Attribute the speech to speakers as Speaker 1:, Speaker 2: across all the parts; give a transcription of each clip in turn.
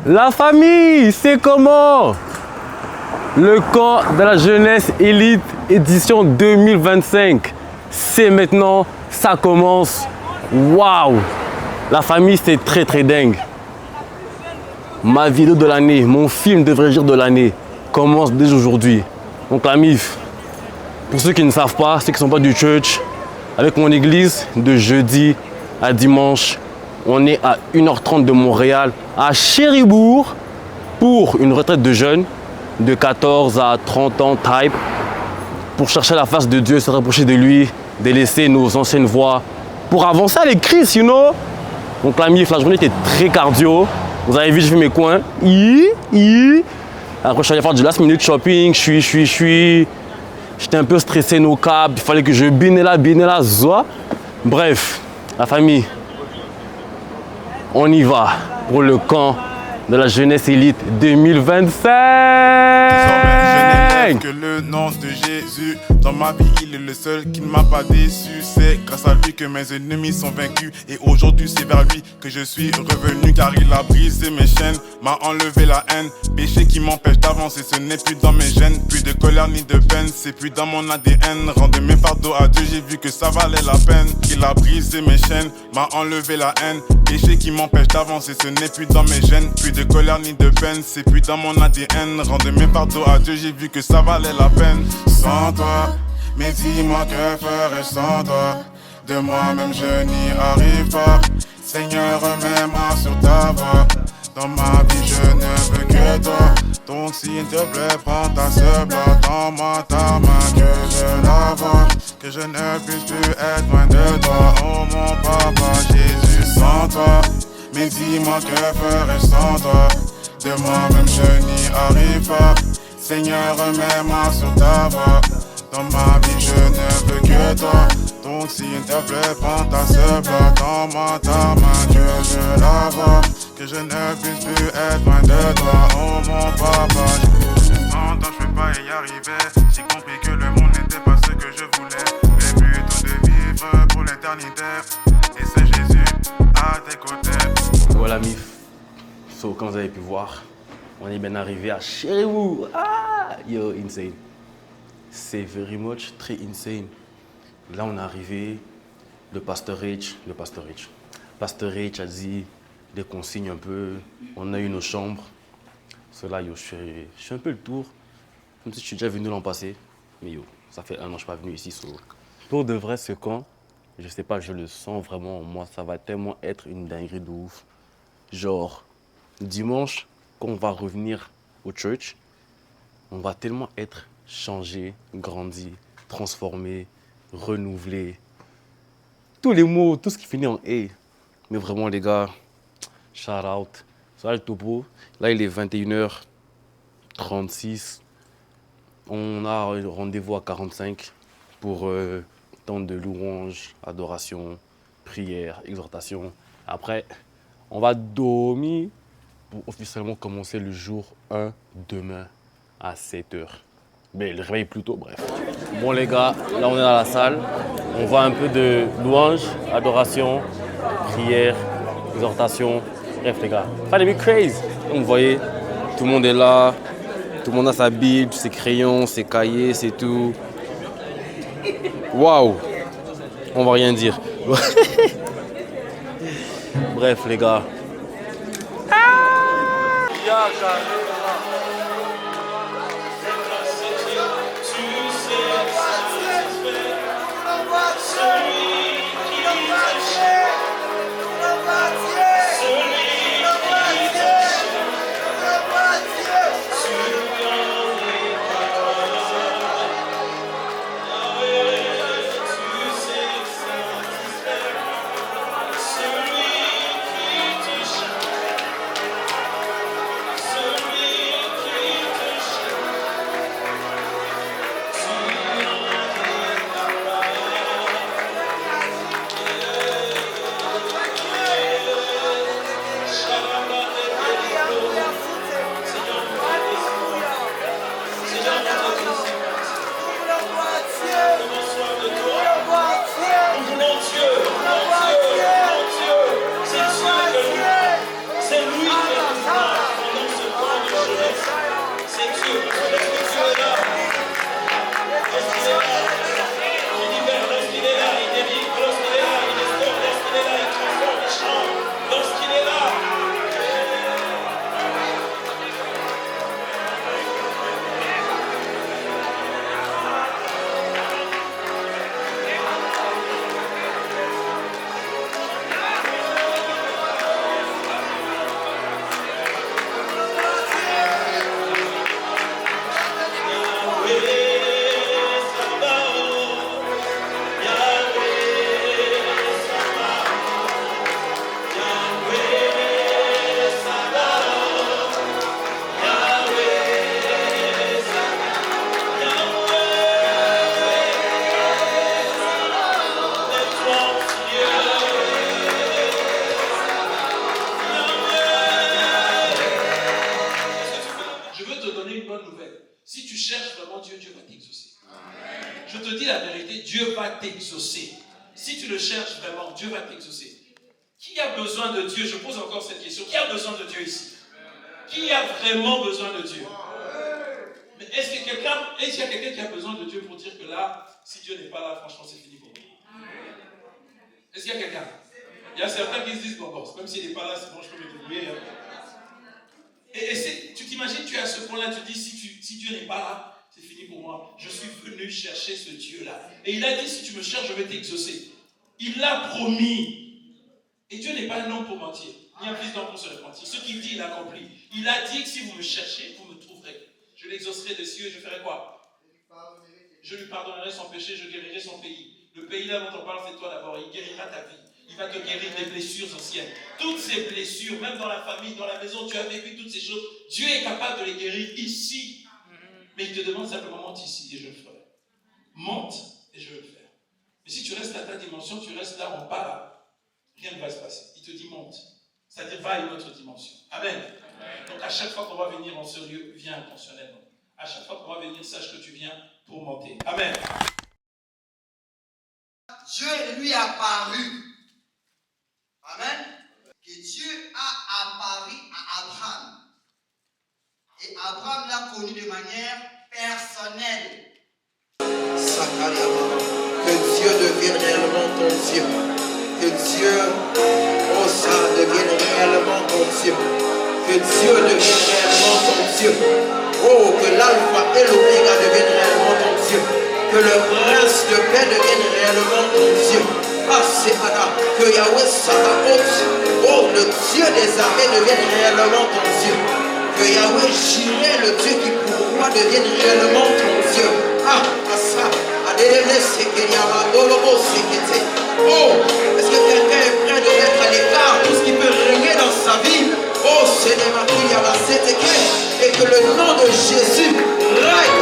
Speaker 1: La famille, c'est comment? Le camp de la jeunesse élite édition 2025. C'est maintenant, ça commence. Waouh! La famille, c'est très dingue. Ma vidéo de l'année, mon film devrait dire de l'année, commence dès aujourd'hui. Donc la MIF, pour ceux qui ne savent pas, ceux qui ne sont pas du church, avec mon église, de jeudi à dimanche, on est à 1h30 de Montréal, à Chéribourg, pour une retraite de jeunes de 14 à 30 ans type, pour chercher la face de Dieu, se rapprocher de lui, délaisser nos anciennes voies, pour avancer avec Christ, you know. Donc la MIF, la journée était très cardio. Vous avez vu, j'ai fait mes coins. Après, je suis allé faire du last minute shopping. J'étais un peu stressé, nos câbles. Il fallait que je bine là, zoa. Bref, la famille, on y va pour le camp de la jeunesse élite 2025.
Speaker 2: Que le nom de Jésus dans ma vie, il est le seul qui ne m'a pas déçu. C'est grâce à lui que mes ennemis sont vaincus. Et aujourd'hui c'est vers lui que je suis revenu. Car il a brisé mes chaînes, m'a enlevé la haine. Péché qui m'empêche d'avancer, ce n'est plus dans mes gènes. Plus de colère ni de peine, c'est plus dans mon ADN. Rendez mes fardeaux à Dieu, j'ai vu que ça valait la peine. Il a brisé mes chaînes, m'a enlevé la haine. Péché qui m'empêche d'avancer, ce n'est plus dans mes gènes. Plus de colère ni de peine, c'est plus dans mon ADN. Rendez mes fardeaux à Dieu, j'ai vu que ça valait la peine. Sans toi, mais dis-moi que ferais-je sans toi? De moi-même je n'y arrive pas. Seigneur, remets-moi sur ta voie. Dans ma vie je ne veux que toi. Donc s'il te plaît, prends ta seule bloc. Tends-moi ta main que je la vois. Que je ne puisse plus être loin de toi. Oh mon papa Jésus, sans toi. Mais dis-moi que ferais-je sans toi? De moi-même je n'y arrive pas. Seigneur, remets-moi sur ta voie. Dans ma vie je ne veux que toi. Donc s'il te plaît, prends ta seule bloc. Tends-moi ta main que je la vois. Que je ne puisse plus être loin de toi. Oh mon papa. Sans toi je peux pas y arriver. J'ai compris que le monde n'était pas ce que je voulais. Mais plutôt de vivre pour l'éternité. Et c'est Jésus à tes côtés.
Speaker 1: Voilà MIF. So, comme vous avez pu voir, on est bien arrivé à Chéribourg. Ah, yo, insane. C'est very much très insane. Là, on est arrivé. Pasteur Rich a dit des consignes un peu. On a eu nos chambres. Cela, yo, je fais un peu le tour. Comme si je suis déjà venu l'an passé. Mais yo, ça fait 1 an que je suis pas venu ici. So. Pour de vrai, ce camp, je sais pas, je le sens vraiment en moi. Ça va tellement être une dinguerie de ouf. Genre, dimanche, quand on va revenir au church, on va tellement être changé, grandi, transformé, renouvelé. Tous les mots, tout ce qui finit en « et ». Mais vraiment, les gars, shout out. Ça, le topo. Là, il est 21h36. On a un rendez-vous à 45 pour temps de louange, adoration, prière, exhortation. Après, on va dormir pour officiellement commencer le jour 1 demain à 7h. Mais le réveil plus tôt, bref. Bon les gars, là on est dans la salle. On voit un peu de louange, adoration, prière, exhortation. Bref les gars, pas des crazy. Donc vous voyez, tout le monde est là. Tout le monde a sa Bible, ses crayons, ses cahiers, c'est tout. Waouh! On va rien dire. Bref les gars.
Speaker 3: t'exaucer. Si tu le cherches vraiment, Dieu va t'exaucer. Qui a besoin de Dieu? Je pose encore cette question. Qui a besoin de Dieu ici? Qui a vraiment besoin de Dieu? Mais est-ce qu'il y a quelqu'un qui a besoin de Dieu pour dire que là, si Dieu n'est pas là, franchement, c'est fini pour moi? Est-ce qu'il y a quelqu'un? Il y a certains qui se disent, bon, même s'il n'est pas là, c'est bon, je peux me débrouiller. Et tu t'imagines, tu es à ce point-là, tu dis, si Dieu n'est pas là, c'est fini pour moi. Je suis venu chercher ce Dieu-là. Et il a dit, si tu me cherches, je vais t'exaucer. Il l'a promis. Et Dieu n'est pas un homme pour mentir, ni un fils d'homme pour se repentir. Ce qu'il dit, il accomplit. Il a dit que si vous me cherchez, vous me trouverez. Je l'exaucerai des cieux et je ferai quoi? Je lui pardonnerai son péché, je guérirai son pays. Le pays là dont on parle, c'est toi d'abord. Il guérira ta vie. Il va te guérir des blessures anciennes. Toutes ces blessures, même dans la famille, dans la maison, tu as vécu toutes ces choses. Dieu est capable de les guérir ici. Mais il te demande simplement, monte ici et je le ferai. Monte et je vais le faire. Mais si tu restes à ta dimension, tu restes là en bas là, rien ne va se passer. Il te dit monte. C'est-à-dire va à une autre dimension. Amen. Donc à chaque fois qu'on va venir en ce lieu, viens intentionnellement. À chaque fois qu'on va venir, sache que tu viens pour monter. Amen.
Speaker 4: Dieu lui a apparu. Amen. Que Dieu a apparu à Abraham. Et Abraham l'a connu de manière personnelle.
Speaker 5: Que Dieu devienne réellement ton Dieu. Que Dieu, oh ça, devienne réellement ton Dieu. Que Dieu devienne réellement ton Dieu. Oh, que l'alpha et l'oméga deviennent réellement ton Dieu. Que le prince de paix devienne réellement ton Dieu. Ah, c'est Anna. Que Yahweh Sabaoth, oh, le Dieu des armées devienne réellement ton Dieu. Que Yahweh Jireh, le Dieu qui pourvoit, devienne réellement ton Dieu. Ah, ça. Oh, est-ce que quelqu'un est prêt de mettre à l'écart tout ce qui peut régner dans sa vie? Oh, Seigneur, et que le nom de Jésus règne.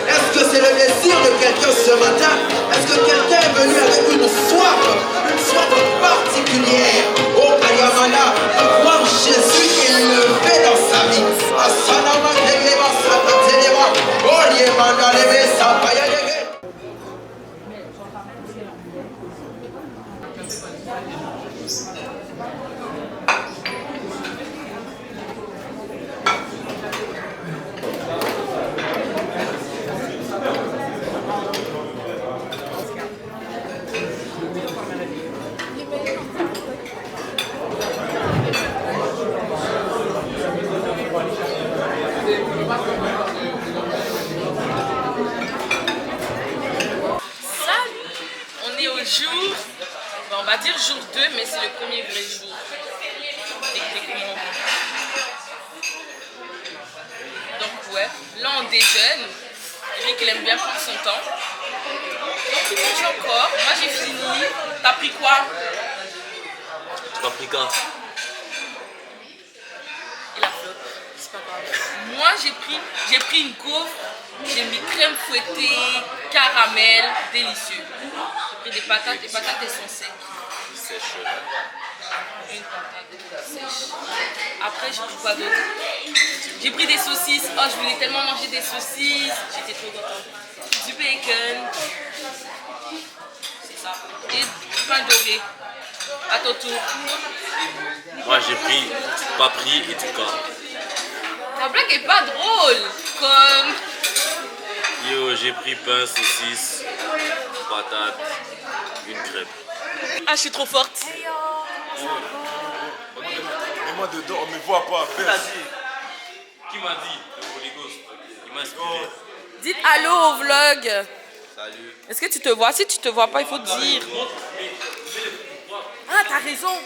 Speaker 5: Est-ce que c'est le désir de quelqu'un ce matin? Est-ce que quelqu'un est venu avec une soif particulière? Oh, Kayamana, pour voir Jésus élevé dans sa vie.
Speaker 6: Jour, on va dire jour 2, mais c'est le premier vrai jour, techniquement. Donc ouais, là on déjeune, Eric il aime bien prendre son temps. Donc il mange encore, moi j'ai fini. T'as pris quoi?
Speaker 7: T'as pris quoi?
Speaker 6: Il a flop, c'est pas grave. Moi j'ai pris une gaufre, j'ai mis crème fouettée, caramel, délicieux. J'ai pris des patates, les patates elles sont secs.
Speaker 7: Sèche.
Speaker 6: Une patate sèche. Après j'ai pris quoi d'autre? J'ai pris des saucisses. Oh, je voulais tellement manger des saucisses. J'étais trop contente. Du bacon. C'est ça. Et du pain doré. À ton tour.
Speaker 7: Moi j'ai pris papri et du cas.
Speaker 6: Ta blague est pas drôle. Comme...
Speaker 7: Yo, j'ai pris pain, saucisse, patate, une crêpe.
Speaker 6: Ah, je suis trop forte.
Speaker 2: Et moi dedans, on me voit pas.
Speaker 7: Qui t'a dit? Qui m'a dit? Le Holy Ghost. Il m'a inspiré.
Speaker 6: Dites allô au vlog.
Speaker 7: Salut.
Speaker 6: Est-ce que tu te vois? Si tu te vois pas, il faut dire. Ah, t'as raison.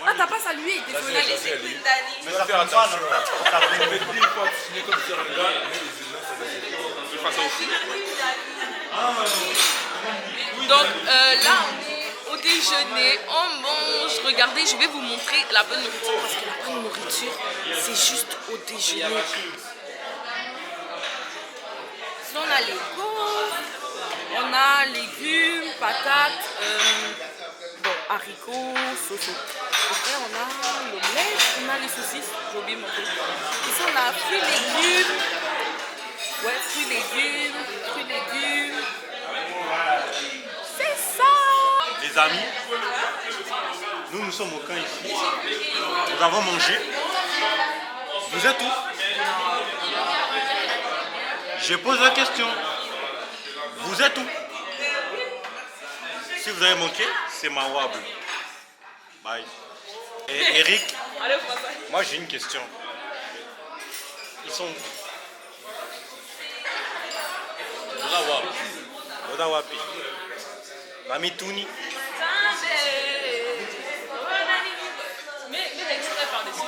Speaker 6: Ah, t'as pas salué. Désolé.
Speaker 2: Mais faire attention. Ça fait 1000 fois que tu n'es comme sur le gars.
Speaker 6: Donc là, on est au déjeuner, on mange. Regardez, je vais vous montrer la bonne nourriture parce que la bonne nourriture, c'est juste au déjeuner. Sinon, on a les gaufres, on a légumes, patates, haricots, sauce. Après, on a l'omelette, on a les saucisses, j'ai oublié mon truc. Ici, on a fruits, légumes. Ouais, fruits, légumes. C'est ça.
Speaker 8: Les amis, nous sommes au camp ici. Nous avons mangé. Vous êtes où? Je pose la question. Vous êtes où? Si vous avez manqué, c'est Mawable. Bye. Et Eric, moi j'ai une question. Ils sont où? Odawapi. Mami Touni.
Speaker 6: Mais extrait par-dessus.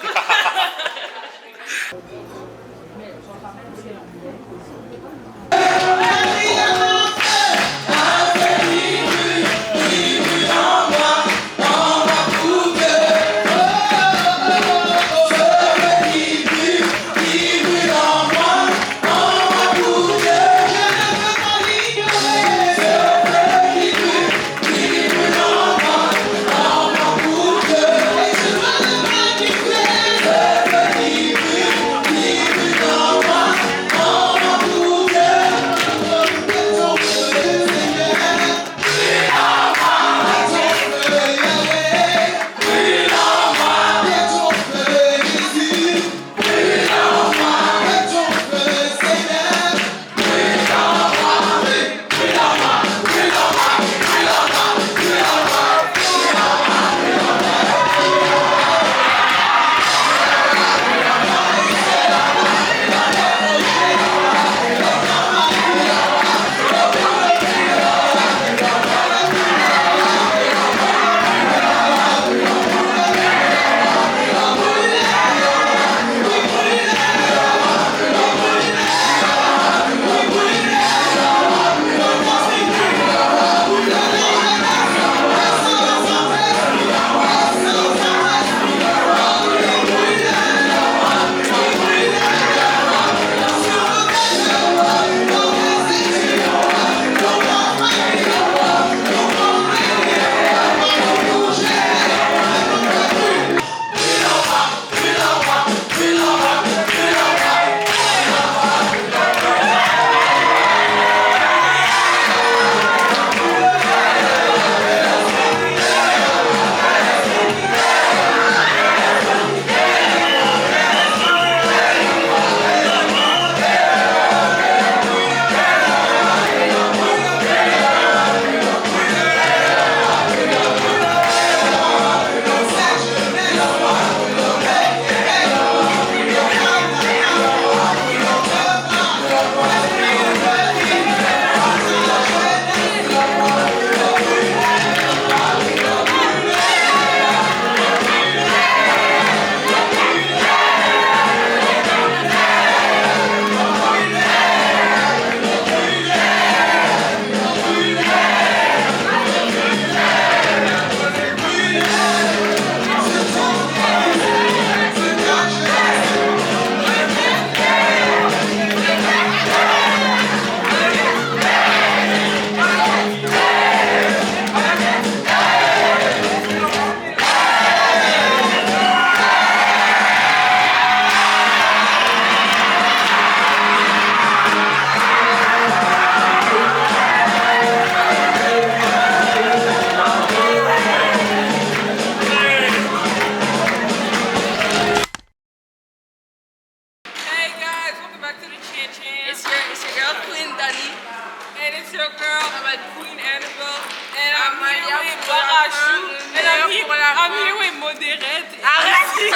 Speaker 9: I'm here with Modérette. Arrête!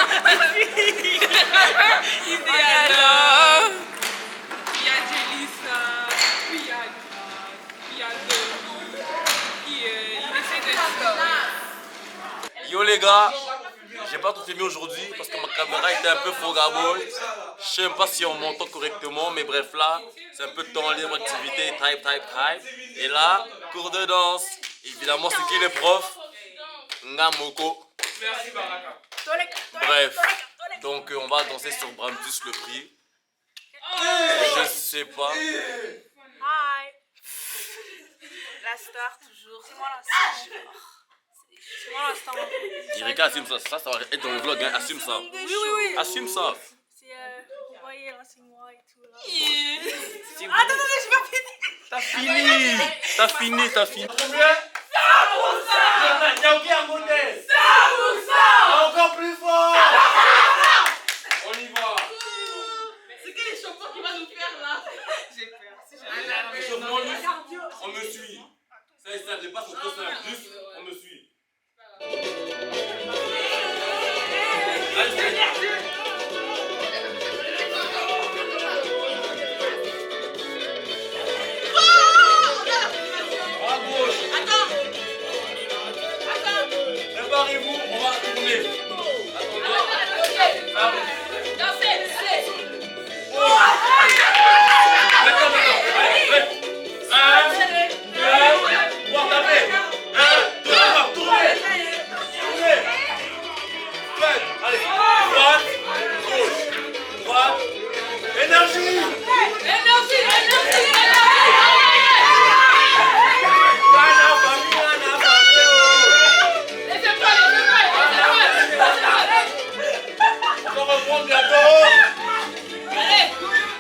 Speaker 9: Alors, il y a Jelissa, puis il y a Grâce, puis il y a Denis, qui il essaie de se...
Speaker 7: Yo les gars, j'ai pas tout filmé aujourd'hui parce que ma caméra était un peu fogabole. Je sais même pas si on m'entend correctement, mais bref là, c'est un peu de temps libre, activité, type. Et là, cours de danse. Évidemment, c'est qui les profs? Ngamoko.
Speaker 9: Merci Baraka.
Speaker 7: Bref, donc on va danser sur Bramtus le prix. Je sais pas.
Speaker 6: Hi. La star toujours. C'est moi la star. C'est moi la star.
Speaker 7: Erika, assume ça. Ça va être dans le vlog, hein. Assume ça.
Speaker 6: Oui.
Speaker 7: Assume ça.
Speaker 6: C'est, vous voyez,
Speaker 9: mariée, là, c'est moi et tout. Là.
Speaker 6: Attends, j'ai pas fini.
Speaker 7: T'as fini. T'as fini, t'as fini.
Speaker 3: Combien? 100%. Y'a aucun modèle. 100%. Encore plus fort. On y va.
Speaker 6: C'est quel échauffement qui va nous faire là? J'ai peur. Si
Speaker 7: Échauffement, on me suit. Ça dépasse au trop simple. Juste, on me suit. Préparez-vous, on va tourner.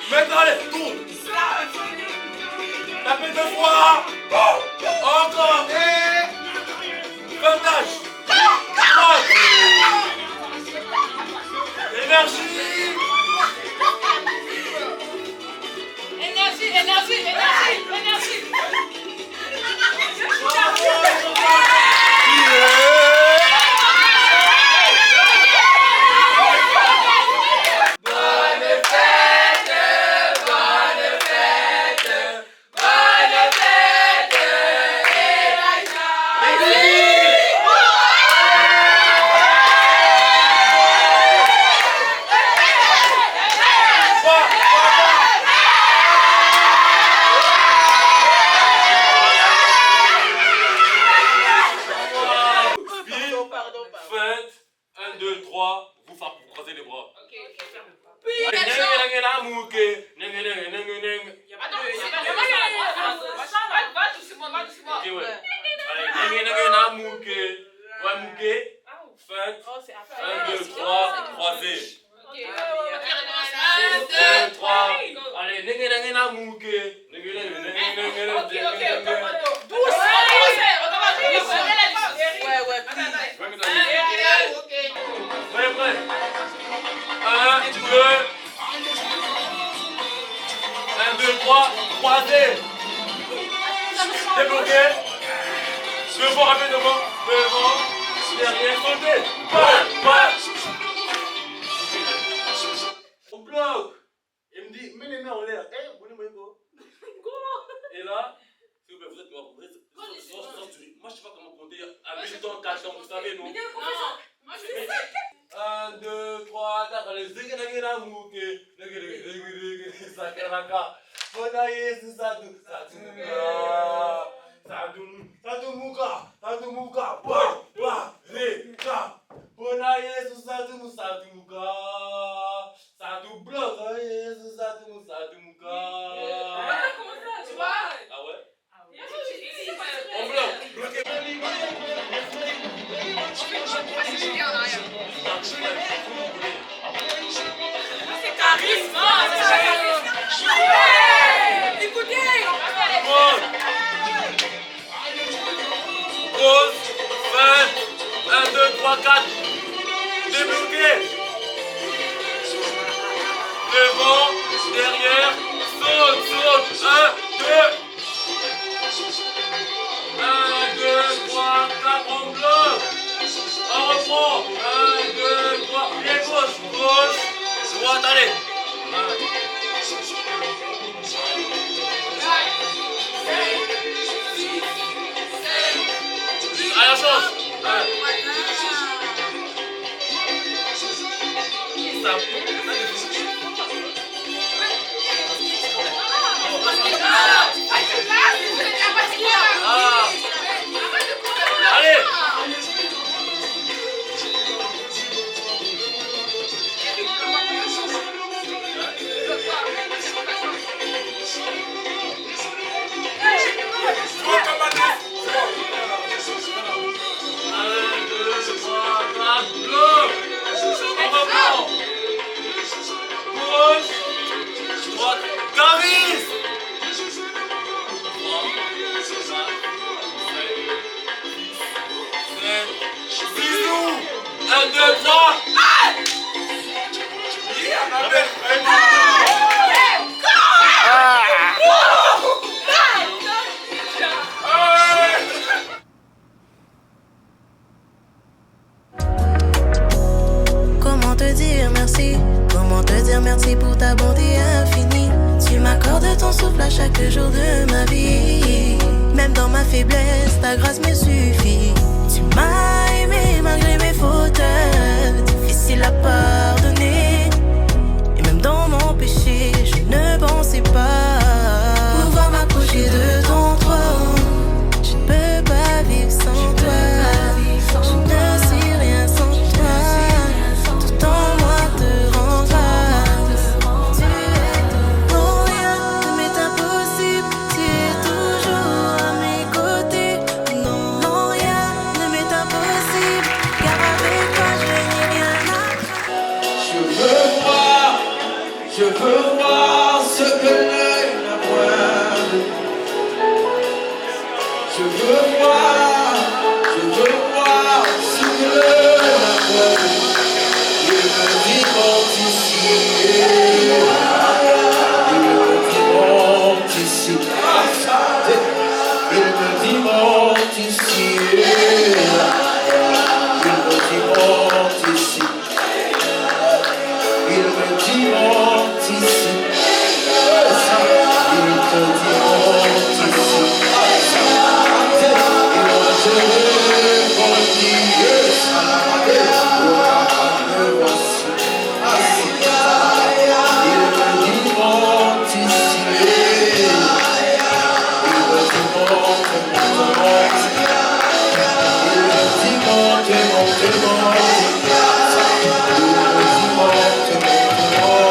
Speaker 7: Maintenant, allez, tourne. Tapez 2 fois. Encore. Partage. Énergie.
Speaker 6: Énergie.
Speaker 7: 1, 2, 3.
Speaker 10: Comment te dire merci? Comment te dire merci pour ta bonté infinie? Tu m'accordes ton souffle à chaque jour de ma vie. Même dans ma faiblesse, ta grâce me suffit. Tu m'as aimé malgré mes fautes, difficiles à pardonner. Et même dans mon péché, je ne pensais pas pouvoir m'approcher de ton trône. Je ne peux pas vivre sans toi. Je ne suis rien sans toi. Tout en moi te rend grâce. Tu es tout. Non, rien ne m'est impossible. Tu es toujours à mes côtés. Non, non, rien ne m'est impossible. Car avec toi, je n'ai rien à craindre.
Speaker 5: Je veux voir ce que l'œil n'a point vu. Je veux voir ce que l'œil n'a point vu. Il me dit monte ici, il me dit monte ici, il me dit monte ici, il me dit monte ici. Il me dit monte ici. Il te dit monte ici. Et moi je répondis, me voici assis. Il me dit monte ici. Il me dit monte, monte. Il me dit monte, monte, monte.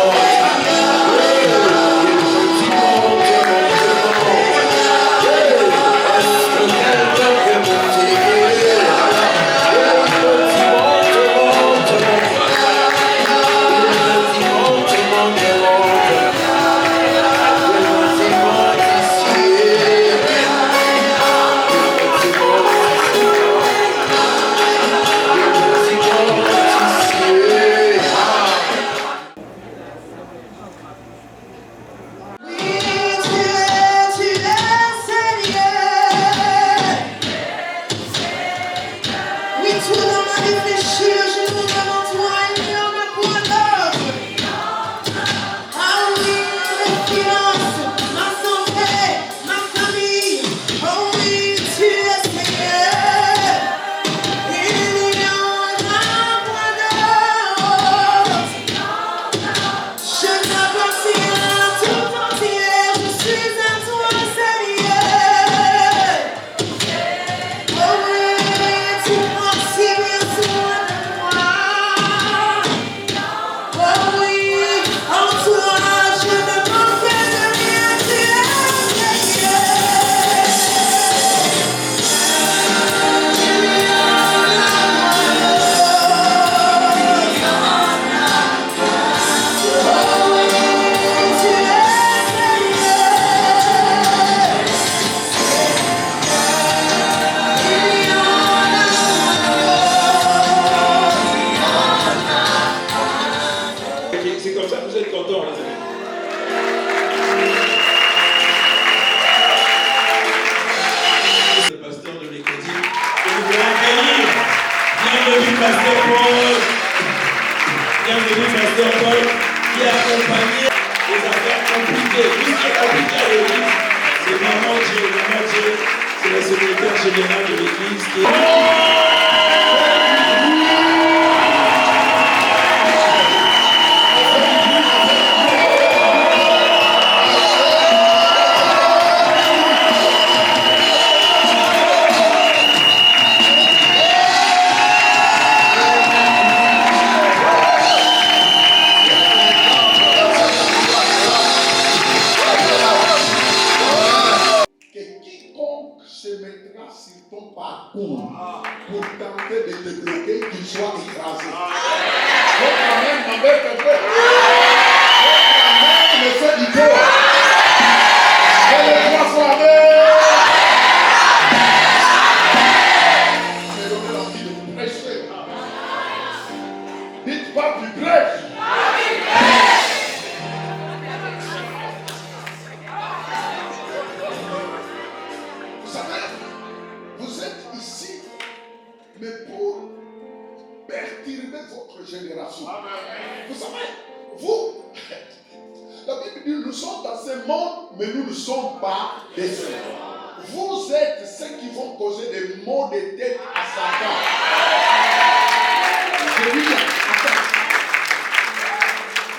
Speaker 3: C'est comme ça que vous êtes contents, les amis. Le pasteur de l'Écoutine, que nous voulons accueillir. Bienvenue, pasteur Paul. Bienvenue, pasteur Paul, qui a accompagné les affaires compliquées. Tout ce qui est compliqué à l'église, c'est vraiment Dieu. C'est le secrétaire général de l'église qui est...
Speaker 11: Se mettra sur ton parcours pour tenter de te bloquer, qu'il soit écrasé. Votre amène m'embête un peu. Votre amène me fait du cœur. Et le 3 fois me donne l'envie de vous prêcher. vas vibrer. Vous savez, vous êtes ici, mais pour perturber votre génération. Vous savez, vous, la Bible dit, nous sommes dans ce monde, mais nous ne sommes pas des êtres. Vous êtes ceux qui vont causer des maux de tête à Satan. Je dis, attends.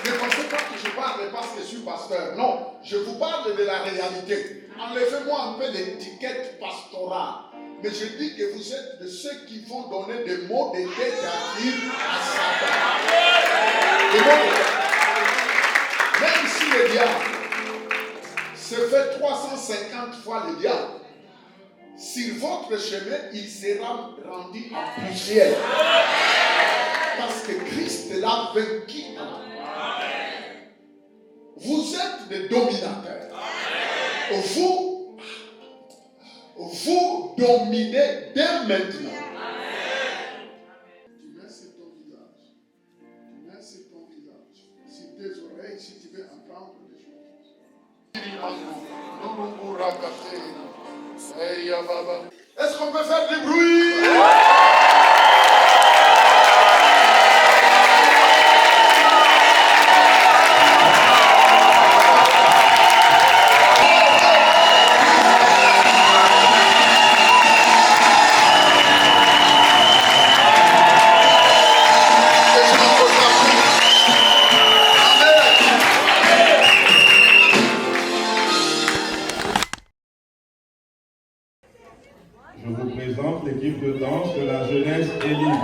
Speaker 11: Ne pensez pas que je parle parce que je suis pasteur. Non, je vous parle de la réalité. Enlevez-moi un peu d'étiquette pastorale. Mais je dis que vous êtes de ceux qui vont donner des mots de tête à Satan. Des mots de tête. Même si le diable se fait 350 fois le diable, sur votre chemin, il sera rendu en poussière. Parce que Christ l'a vaincu. Vous êtes des dominateurs. Vous dominez dès maintenant. Tu mets sur ton visage. Tu mets sur ton visage. Sur tes oreilles, si tu veux entendre des choses. Est-ce qu'on peut faire du bruit?
Speaker 12: Je vous présente l'équipe de danse de la jeunesse Élie.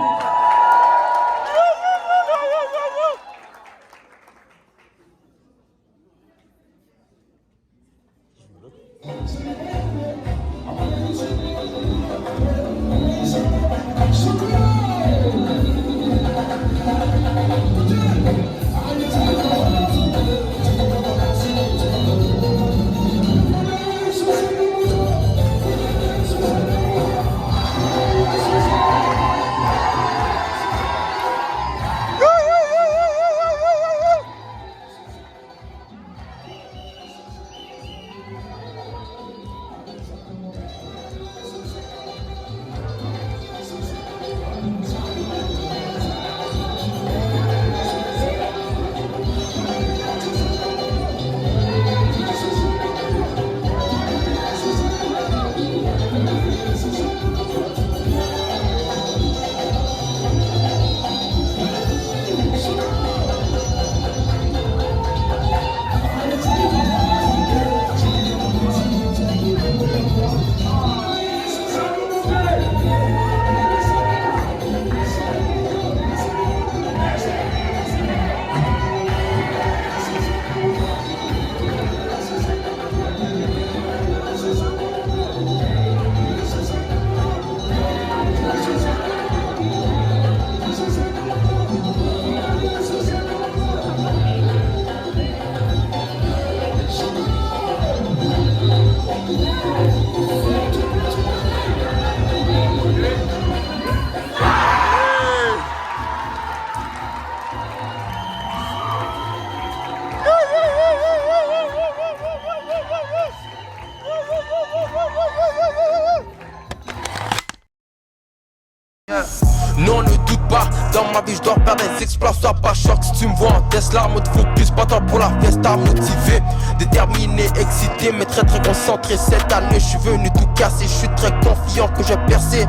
Speaker 5: Non, ne doute pas, dans ma vie je dois faire des exploits, sois pas choc si tu me vois en Tesla, mode focus, pas temps pour la fiesta, motivé, déterminé, excité, mais très concentré. Cette année je suis venu tout casser, je suis très confiant que je vais percer.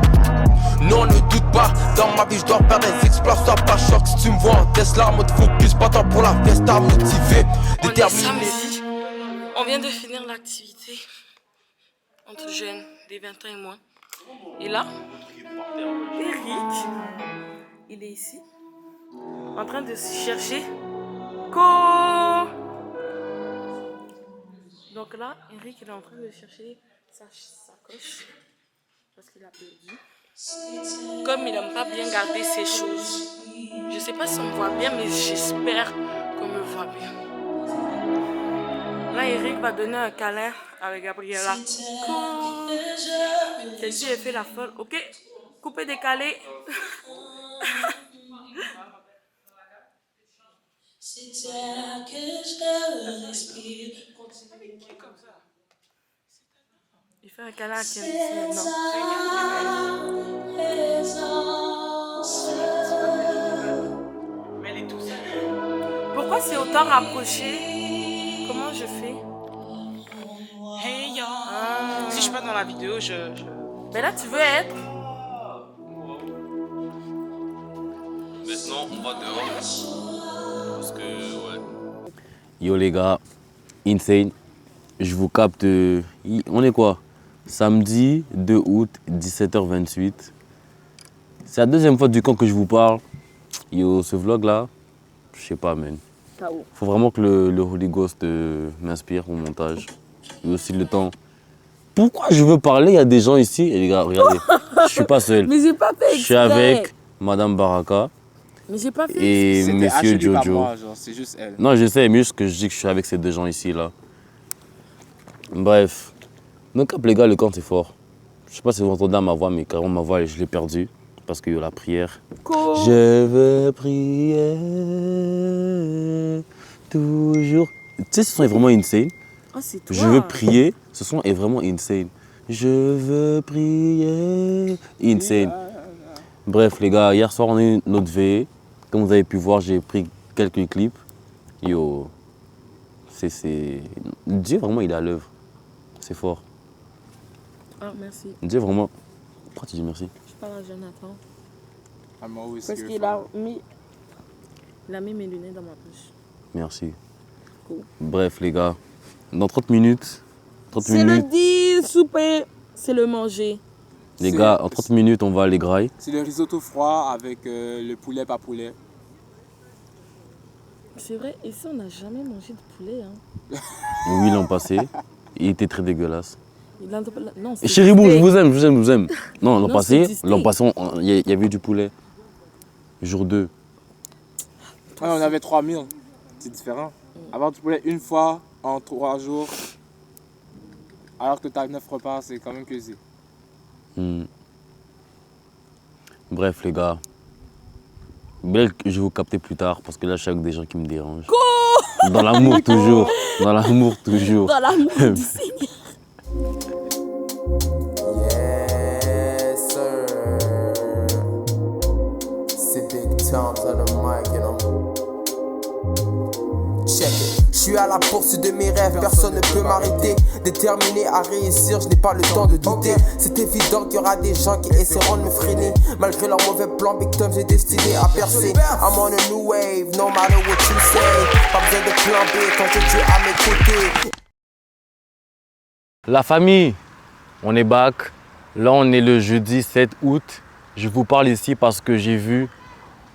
Speaker 5: Non, ne doute pas, dans ma vie je dois faire des exploits, sois pas choc si tu me vois en Tesla, mode focus, pas temps pour la fiesta, motivé, déterminé.
Speaker 6: On vient de finir l'activité entre jeunes des 20 ans et moins. Et là, Eric, il est ici, en train de chercher Donc là, Eric il est en train de chercher sa sacoche parce qu'il a perdu. Comme il n'aime pas bien garder ses choses. Je sais pas si on me voit bien, mais j'espère qu'on me voit bien. Là, Eric va donner un câlin avec Gabriela. Celle-ci, elle fait la folle. Ok, coupé, décalé. Il fait un câlin à Kenzie maintenant.
Speaker 9: Mais elle est tout seule.
Speaker 6: Pourquoi c'est autant rapproché? Comment je fais?
Speaker 9: Hey yo. Si je suis pas dans la vidéo,
Speaker 6: Mais là, tu veux être?
Speaker 7: Maintenant, on va dehors. Parce que, ouais.
Speaker 1: Yo les gars, insane. Je vous capte. On est quoi? Samedi 2 août, 17h28. C'est la deuxième fois du camp que je vous parle. Yo, ce vlog là, je sais pas, man. Faut vraiment que le Holy Ghost m'inspire au montage. Et aussi le temps. Pourquoi je veux parler? Il y a des gens ici. Et les gars, regardez, je suis pas seul.
Speaker 6: Mais j'ai pas fait exprès.
Speaker 1: Je suis avec Madame Baraka.
Speaker 6: Mais j'ai pas fait
Speaker 1: et Monsieur Jojo.
Speaker 13: Moi, c'est juste elle.
Speaker 1: Non, je sais, mais juste que je dis que je suis avec ces deux gens ici là. Bref. Donc les gars, le camp c'est fort. Je sais pas si vous entendez ma voix, mais carrément ma voix, je l'ai perdue. Parce qu'il y a la prière.
Speaker 6: Cool.
Speaker 1: Je veux prier toujours. Tu sais, ce son est vraiment insane.
Speaker 6: Oh, c'est toi.
Speaker 1: Je veux prier. Ce son est vraiment insane. Je veux prier. Insane. Bref, les gars, hier soir, on a eu notre veillée. Comme vous avez pu voir, j'ai pris quelques clips. Yo, c'est... Dieu, vraiment, il est à l'œuvre. C'est fort.
Speaker 6: Ah, merci.
Speaker 1: Dieu, vraiment... Pourquoi tu dis merci?
Speaker 6: Je parle à Jonathan.
Speaker 13: Parce
Speaker 6: qu'il a mis mes lunettes dans ma poche.
Speaker 1: Merci.
Speaker 6: Cool.
Speaker 1: Bref, les gars, dans 30 minutes...
Speaker 6: C'est le 10 souper, c'est le manger.
Speaker 1: Les gars, en 30 minutes, on va à les grailles.
Speaker 13: C'est le risotto froid avec le poulet pas poulet.
Speaker 6: C'est vrai, ici on n'a jamais mangé de poulet. Hein.
Speaker 1: Oui, l'an passé, il était très dégueulasse.
Speaker 6: Non,
Speaker 1: Chéribou, je vous aime, je vous aime. Non, l'an
Speaker 6: Non,
Speaker 1: passé,
Speaker 6: c'est
Speaker 1: il y avait du poulet. Jour 2.
Speaker 13: Ouais, on avait 3000. C'est différent. Avoir du poulet une fois en 3 jours, alors que tu as 9 repas, c'est quand même cuisé.
Speaker 1: Bref, les gars. Je vais vous capter plus tard parce que là, je suis avec des gens qui me dérangent. Dans l'amour toujours. Dans l'amour toujours.
Speaker 6: Dans l'amour du Seigneur.
Speaker 5: Yes, sir. C'est Big Times on the mic, you know. Check it. Je suis à la poursuite de mes rêves, personne ne peut m'arrêter. Déterminé à réussir, je n'ai pas le temps de douter. C'est évident qu'il y aura des gens qui essaieront de me freiner. Malgré leur mauvais plan, Big Tom, j'ai destiné à percer. I'm on a new wave, no matter what you say. Pas besoin de plan B, tant que Dieu à mes côtés.
Speaker 1: La famille, on est back. Là, on est le jeudi 7 août. Je vous parle ici parce que j'ai vu,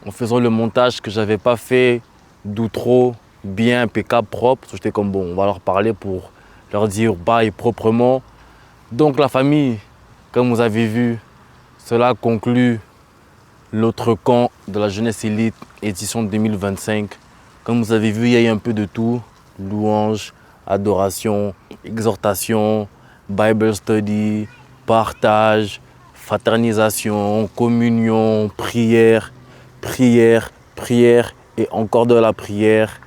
Speaker 1: en faisant le montage, que j'avais pas fait d'outro bien impeccable, propre. J'étais comme bon, on va leur parler pour leur dire bye proprement. Donc la famille, comme vous avez vu, cela conclut l'autre camp de la jeunesse élite édition 2025. Comme vous avez vu, il y a eu un peu de tout. Louange, adoration, exhortation, Bible study, partage, fraternisation, communion, prière, prière, prière et encore de la prière.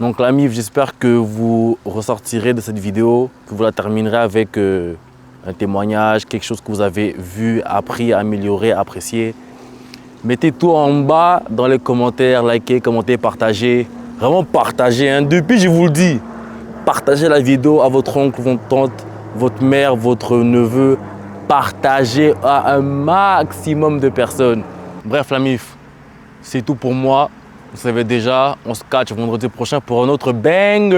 Speaker 1: Donc la MIF, j'espère que vous ressortirez de cette vidéo, que vous la terminerez avec un témoignage, quelque chose que vous avez vu, appris, amélioré, apprécié. Mettez tout en bas dans les commentaires, likez, commentez, partagez. Vraiment partagez, hein. Depuis je vous le dis, partagez la vidéo à votre oncle, votre tante, votre mère, votre neveu. Partagez à un maximum de personnes. Bref la MIF, c'est tout pour moi. Vous savez déjà, on se catch vendredi prochain pour un autre banger.